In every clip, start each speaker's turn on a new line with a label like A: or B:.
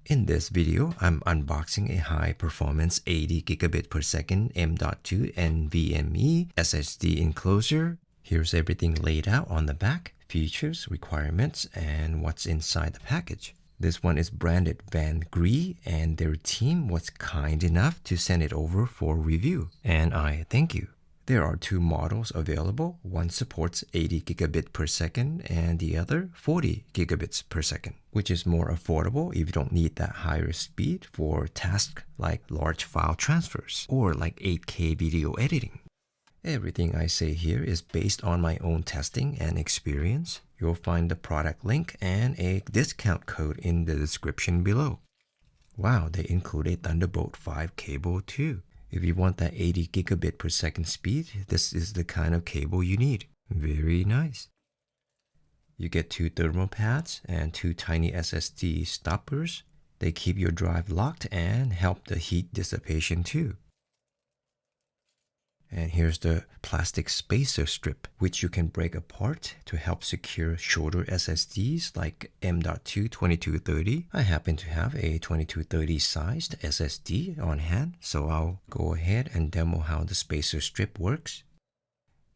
A: In this video, I'm unboxing a high-performance 80 gigabit per second M.2 NVMe SSD enclosure. Here's everything laid out on the back, features, requirements, and what's inside the package. This one is branded VANGREE, and their team was kind enough to send it over for review, and I thank you. There are two models available. One supports 80 gigabit per second and the other 40 gigabits per second, which is more affordable if you don't need that higher speed for tasks like large file transfers or like 8K video editing. Everything I say here is based on my own testing and experience. You'll find the product link and a discount code in the description below. Wow, they include a Thunderbolt 5 cable too. If you want that 80 gigabit per second speed, this is the kind of cable you need. Very nice. You get two thermal pads and two tiny SSD stoppers. They keep your drive locked and help the heat dissipation too. And here's the plastic spacer strip, which you can break apart to help secure shorter SSDs like M.2 2230. I happen to have a 2230 sized SSD on hand, so I'll go ahead and demo how the spacer strip works.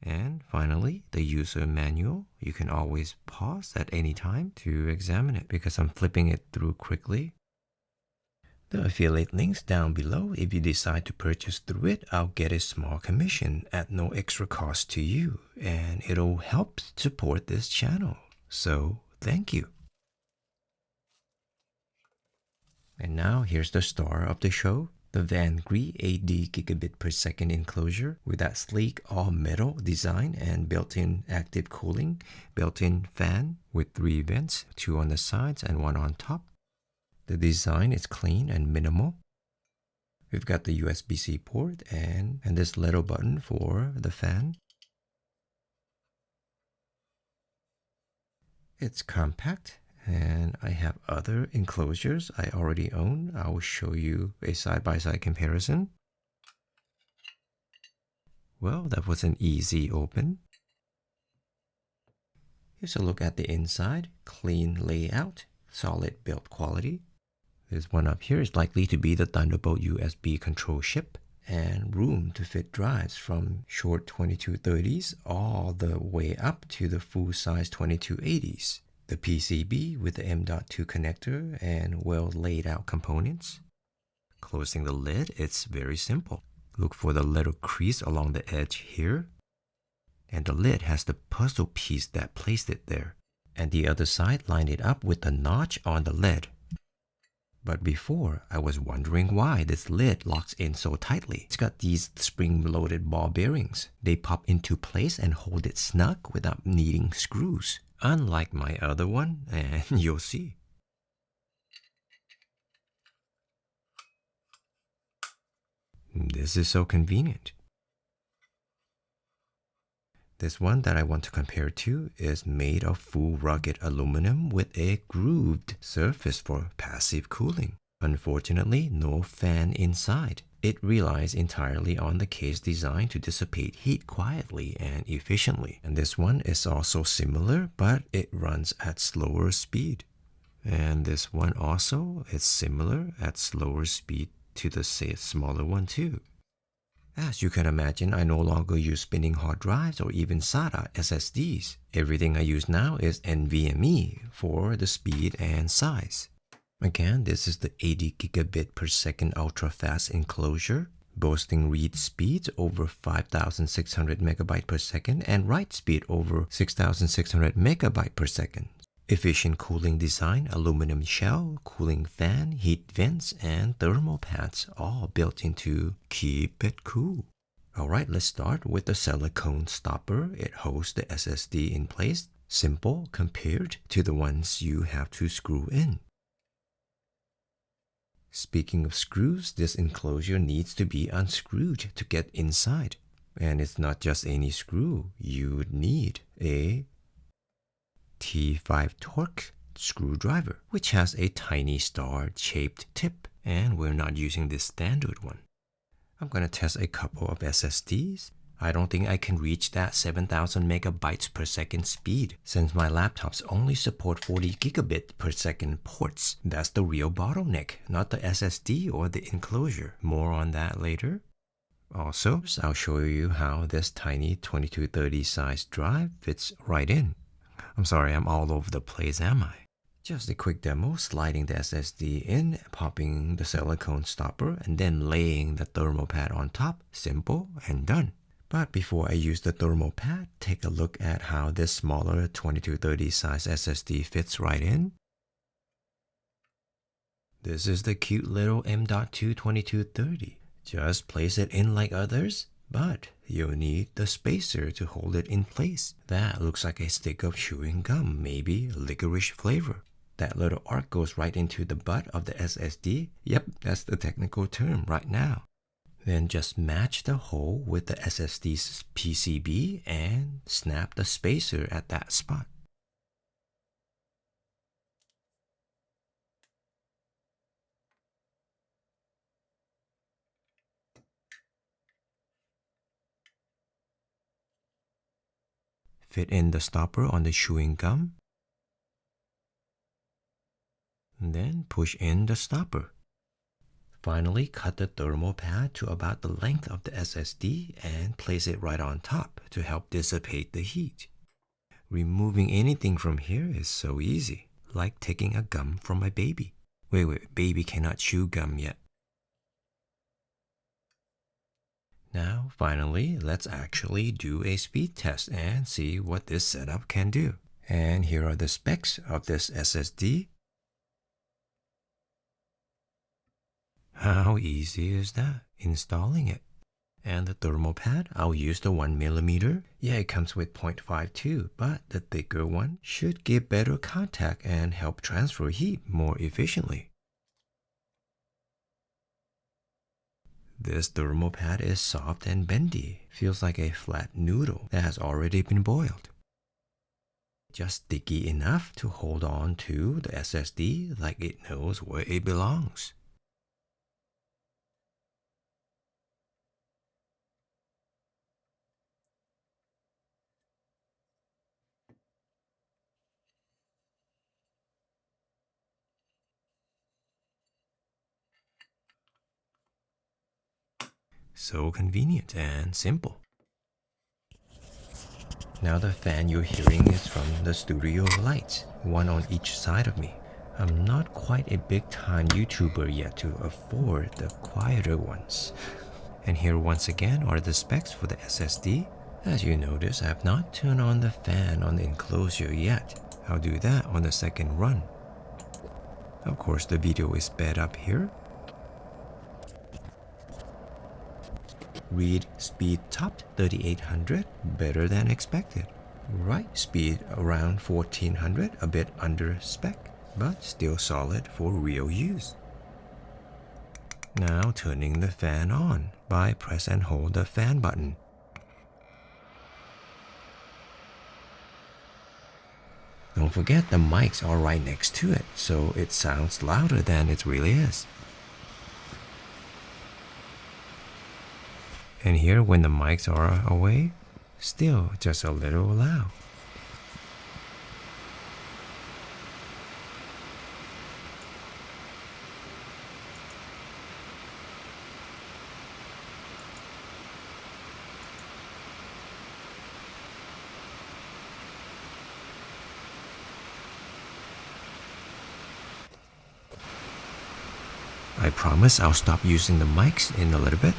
A: And finally, the user manual. You can always pause at any time to examine it because I'm flipping it through quickly. The affiliate links down below. If you decide to purchase through it, I'll get a small commission at no extra cost to you, and it'll help support this channel. So thank you. And now here's the star of the show, the VANGREE 80 gigabit per second enclosure with that sleek all-metal design and built-in active cooling, built-in fan with 3 vents, 2 on the sides and 1 on top. The design is clean and minimal. We've got the USB-C port and this little button for the fan. It's compact, and I have other enclosures I already own. I will show you a side-by-side comparison. Well, that was an easy open. Here's a look at the inside. Clean layout, solid build quality. This one up here is likely to be the Thunderbolt USB control chip, and room to fit drives from short 2230s all the way up to the full-size 2280s. The PCB with the M.2 connector and well laid out components. Closing the lid, it's very simple. Look for the little crease along the edge here. And the lid has the puzzle piece that placed it there. And the other side lined it up with the notch on the lid. But before, I was wondering why this lid locks in so tightly. It's got these spring-loaded ball bearings. They pop into place and hold it snug without needing screws. Unlike my other one, and you'll see. This is so convenient. This one that I want to compare to is made of full rugged aluminum with a grooved surface for passive cooling. Unfortunately, no fan inside. It relies entirely on the case design to dissipate heat quietly and efficiently. And this one is also similar, but it runs at slower speed. And this one also is similar at slower speed to the smaller one too. As you can imagine, I no longer use spinning hard drives or even SATA SSDs. Everything I use now is NVMe for the speed and size. Again, this is the 80 gigabit per second ultra-fast enclosure, boasting read speeds over 5,600 megabyte per second and write speed over 6,600 megabyte per second. Efficient cooling design, aluminum shell, cooling fan, heat vents, and thermal pads all built in to keep it cool. Alright, let's start with the silicone stopper. It holds the SSD in place. Simple compared to the ones you have to screw in. Speaking of screws, this enclosure needs to be unscrewed to get inside. And it's not just any screw. You would need a T5 Torx screwdriver, which has a tiny star-shaped tip, and we're not using this standard one. I'm going to test a couple of SSDs. I don't think I can reach that 7000 megabytes per second speed since my laptops only support 40 gigabit per second ports. That's the real bottleneck, not the SSD or the enclosure. More on that later. Also, I'll show you how this tiny 2230 size drive fits right in. I'm sorry, I'm all over the place, am I? Just a quick demo, sliding the SSD in, popping the silicone stopper, and then laying the thermal pad on top. Simple and done. But before I use the thermal pad, take a look at how this smaller 2230 size SSD fits right in. This is the cute little M.2 2230. Just place it in like others, but you'll need the spacer to hold it in place. That looks like a stick of chewing gum, maybe licorice flavor. That little arc goes right into the butt of the SSD. Yep, that's the technical term right now. Then just match the hole with the SSD's PCB and snap the spacer at that spot. Fit in the stopper on the chewing gum. And then push in the stopper. Finally, cut the thermal pad to about the length of the SSD and place it right on top to help dissipate the heat. Removing anything from here is so easy, like taking a gum from a baby. Wait, baby cannot chew gum yet. Now, finally, let's actually do a speed test and see what this setup can do. And here are the specs of this SSD. How easy is that, installing it? And the thermal pad, I'll use the 1mm. Yeah, it comes with 0.52, but the thicker one should give better contact and help transfer heat more efficiently. This thermal pad is soft and bendy, feels like a flat noodle that has already been boiled. Just sticky enough to hold on to the SSD like it knows where it belongs. So convenient and simple. Now the fan you're hearing is from the studio lights, one on each side of me. I'm not quite a big-time YouTuber yet to afford the quieter ones. And here once again are the specs for the SSD. As you notice, I have not turned on the fan on the enclosure yet. I'll do that on the second run. Of course, the video is sped up here. Read speed topped 3800, better than expected. Write speed around 1400, a bit under spec, but still solid for real use. Now turning the fan on by press and hold the fan button. Don't forget the mics are right next to it, so it sounds louder than it really is. And here when the mics are away, still just a little loud. I promise I'll stop using the mics in a little bit.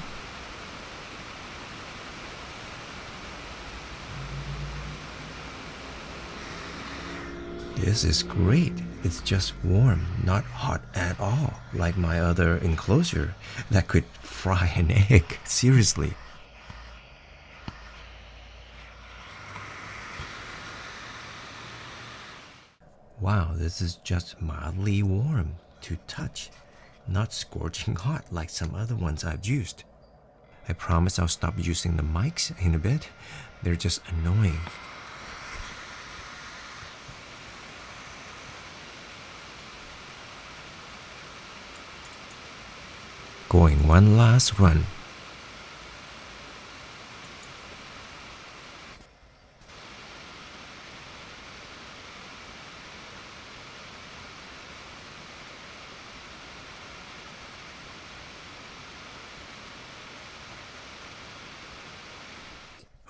A: This is great. It's just warm, not hot at all, like my other enclosure that could fry an egg, seriously. Wow, this is just mildly warm to touch, not scorching hot like some other ones I've used. I promise I'll stop using the mics in a bit. They're just annoying. Going one last run.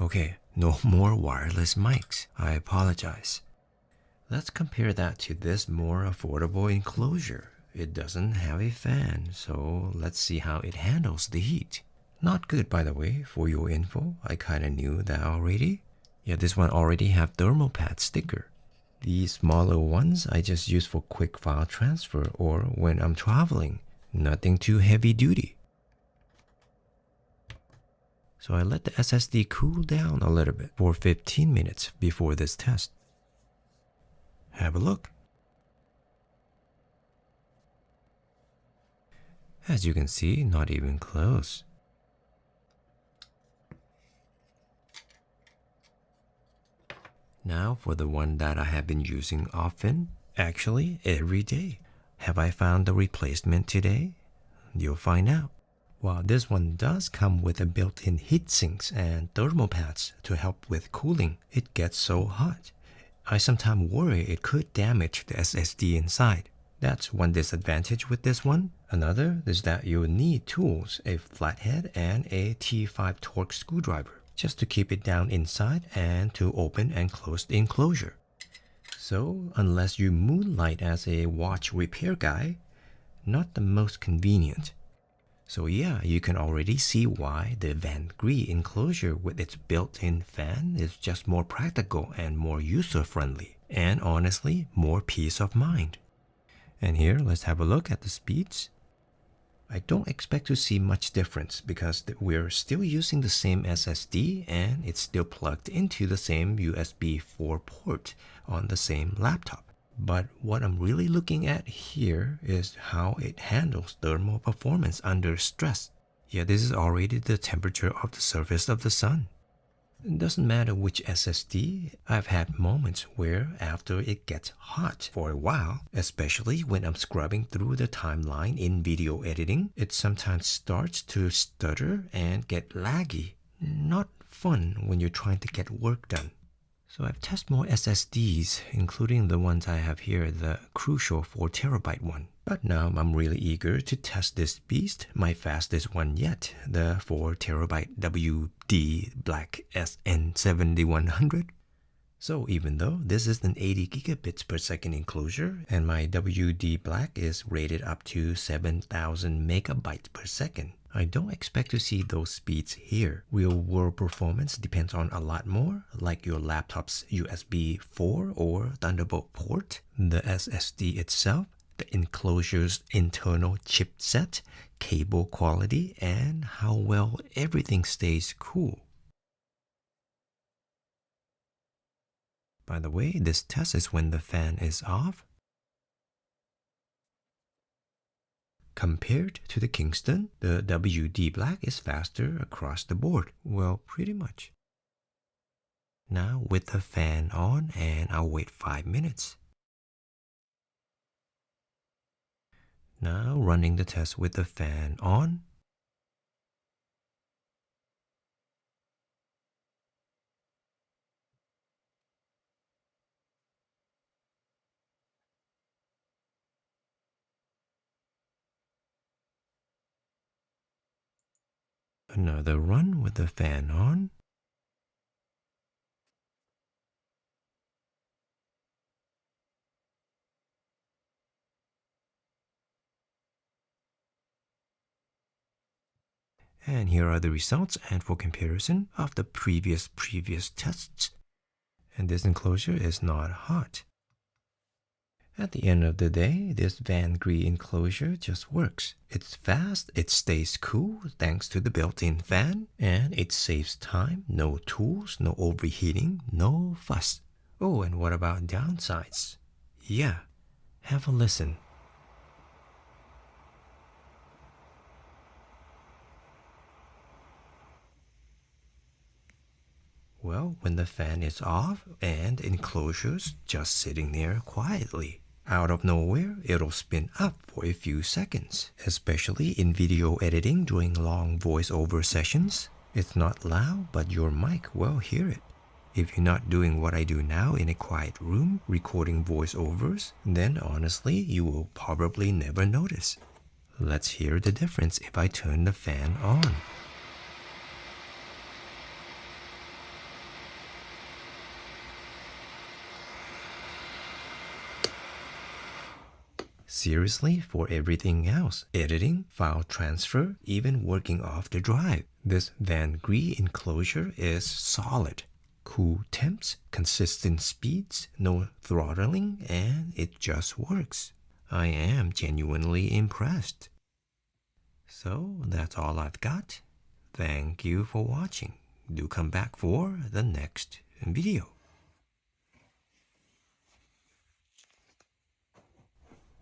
A: Okay, no more wireless mics. I apologize. Let's compare that to this more affordable enclosure. It doesn't have a fan, so let's see how it handles the heat. Not good, by the way, for your info. I kinda knew that already. Yeah, this one already have thermal pad sticker. These smaller ones I just use for quick file transfer or when I'm traveling. Nothing too heavy duty. So I let the SSD cool down a little bit for 15 minutes before this test. Have a look. As you can see, not even close. Now for the one that I have been using often, actually every day. Have I found the replacement today? You'll find out. While this one does come with a built-in heat sinks and thermal pads to help with cooling, it gets so hot. I sometimes worry it could damage the SSD inside. That's one disadvantage with this one. Another is that you'll need tools, a flathead and a T5 Torx screwdriver, just to keep it down inside and to open and close the enclosure. So, unless you moonlight as a watch repair guy, not the most convenient. So yeah, you can already see why the VANGREE enclosure with its built-in fan is just more practical and more user-friendly, and honestly, more peace of mind. And here, let's have a look at the speeds. I don't expect to see much difference because we're still using the same SSD and it's still plugged into the same USB 4 port on the same laptop. But what I'm really looking at here is how it handles thermal performance under stress. Yeah, this is already the temperature of the surface of the sun. It doesn't matter which SSD, I've had moments where after it gets hot for a while, especially when I'm scrubbing through the timeline in video editing, it sometimes starts to stutter and get laggy. Not fun when you're trying to get work done. So I've tested more SSDs, including the ones I have here, the crucial 4TB one. But now I'm really eager to test this beast, my fastest one yet, the 4TB WD Black SN7100. So even though this is an 80 gigabits per second enclosure and my WD Black is rated up to 7,000 megabytes per second, I don't expect to see those speeds here. Real world performance depends on a lot more, like your laptop's USB 4 or Thunderbolt port, the SSD itself, the enclosure's internal chipset, cable quality, and how well everything stays cool. By the way, this test is when the fan is off. Compared to the Kingston, the WD Black is faster across the board. Well, pretty much. Now with the fan on, and I'll wait 5 minutes. Now running the test with the fan on. Another run with the fan on. And here are the results and for comparison of the previous tests. And this enclosure is not hot. At the end of the day, this VANGREE enclosure just works. It's fast, it stays cool thanks to the built-in fan, and it saves time, no tools, no overheating, no fuss. Oh, and what about downsides? Yeah, have a listen. Well, when the fan is off and enclosure's just sitting there quietly. Out of nowhere, it'll spin up for a few seconds, especially in video editing during long voiceover sessions. It's not loud, but your mic will hear it. If you're not doing what I do now in a quiet room, recording voiceovers, then honestly, you will probably never notice. Let's hear the difference if I turn the fan on. Seriously, for everything else, editing, file transfer, even working off the drive, this VANGREE enclosure is solid. Cool temps, consistent speeds, no throttling, and it just works. I am genuinely impressed. So that's all I've got. Thank you for watching. Do come back for the next video.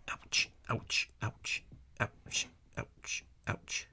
A: Ouch, ouch, ouch, ouch, ouch, ouch.